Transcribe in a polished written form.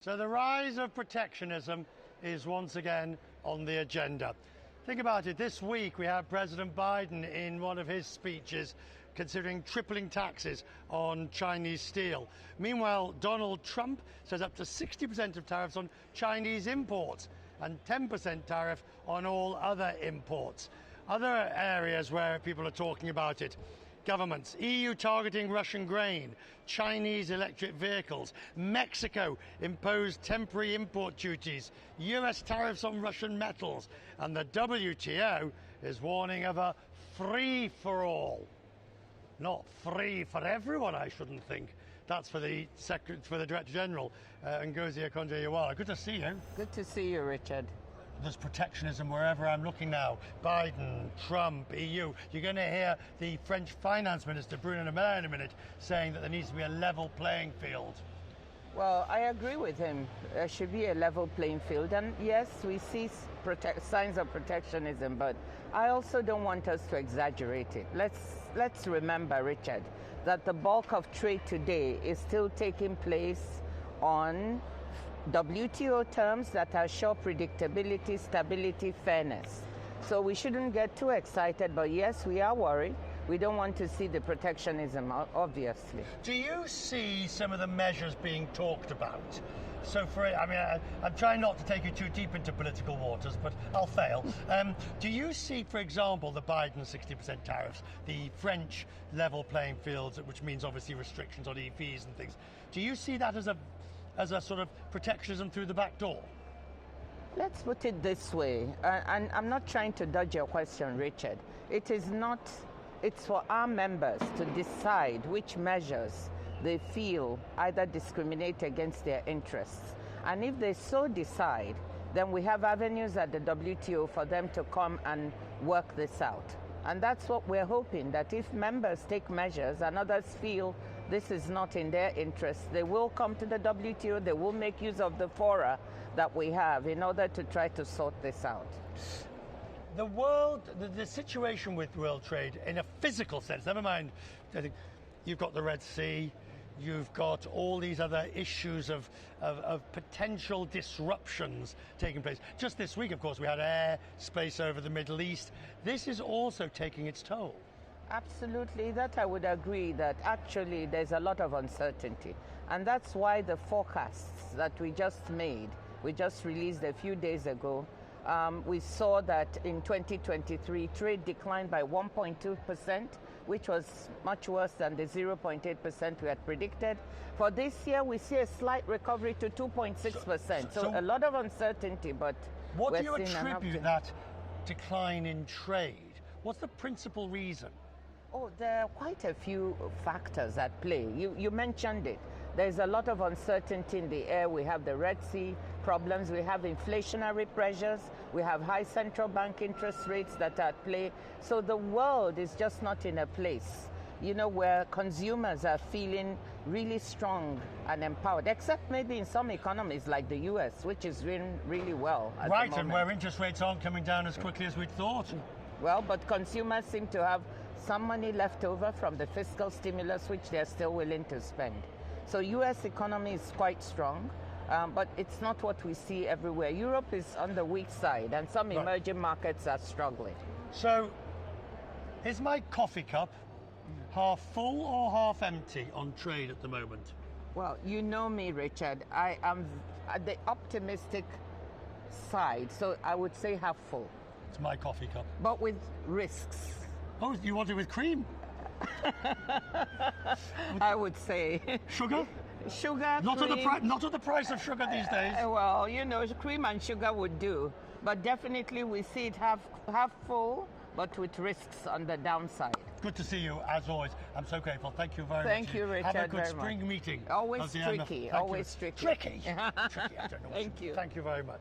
So the rise of protectionism is once again on the agenda. Think about it, this week we have President Biden in one of his speeches considering tripling taxes on Chinese steel. Meanwhile, Donald Trump says up to 60% of tariffs on Chinese imports and 10% tariff on all other imports. Other areas where people are talking about it: governments, EU targeting Russian grain, Chinese electric vehicles, Mexico imposed temporary import duties, US tariffs on Russian metals, and the WTO is warning of a free-for-all. Not free for everyone, I shouldn't think. That's for the Director General, Ngozi Okonjo-Iweala. Good to see you. Good to see you, Richard. There's protectionism wherever I'm looking now. Biden, Trump, EU. You're going to hear the French Finance Minister, Bruno Le Maire, in a minute, saying that there needs to be a level playing field. Well, I agree with him. There should be a level playing field. And yes, we see signs of protectionism, but I also don't want us to exaggerate it. Let's remember, Richard, that the bulk of trade today is still taking place on WTO terms that assure predictability, stability, fairness. So we shouldn't get too excited, but yes, we are worried. We don't want to see the protectionism, obviously. Do you see some of the measures being talked about? So I'm trying not to take you too deep into political waters, but I'll fail. Do you see, for example, the Biden 60% tariffs, the French level playing fields, which means obviously restrictions on EVs and things? Do you see that as a sort of protectionism through the back door? Let's put it this way, and I'm not trying to dodge your question, Richard. It's for our members to decide which measures they feel either discriminate against their interests. And if they so decide, then we have avenues at the WTO for them to come and work this out. And that's what we're hoping, that if members take measures and others feel this is not in their interest, they will come to the WTO, they will make use of the fora that we have in order to try to sort this out. The situation with world trade in a physical sense, never mind, I think you've got the Red Sea, you've got all these other issues of potential disruptions taking place. Just this week, of course, we had airspace over the Middle East. This is also taking its toll. Absolutely, that I would agree that actually there's a lot of uncertainty. And that's why the forecasts that we just released a few days ago, we saw that in 2023, trade declined by 1.2%, which was much worse than the 0.8% we had predicted. For this year, we see a slight recovery to 2.6%. So a lot of uncertainty, but what do you attribute that decline in trade? What's the principal reason? Oh, there are quite a few factors at play. You mentioned it. There's a lot of uncertainty in the air. We have the Red Sea problems. We have inflationary pressures. We have high central bank interest rates that are at play. So the world is just not in a place, where consumers are feeling really strong and empowered, except maybe in some economies like the US, which is doing really well at the moment. And where interest rates aren't coming down as quickly as we'd thought. Well, but consumers seem to have some money left over from the fiscal stimulus, which they're still willing to spend. So US economy is quite strong, but it's not what we see everywhere. Europe is on the weak side, and some emerging markets are struggling. So, is my coffee cup half full or half empty on trade at the moment? Well, you know me, Richard. I am at the optimistic side, so I would say half full. It's my coffee cup. But with risks. Oh, you want it with cream? I would say. Sugar? Sugar, not cream. Not at the price of sugar these days. Well, cream and sugar would do. But definitely we see it half full, but with risks on the downside. Good to see you, as always. I'm so grateful. Thank you very much. Thank you, Richard. Have a good spring meeting. Always tricky. Always tricky. Tricky? Tricky, I don't know. Thank you. Thank you very much.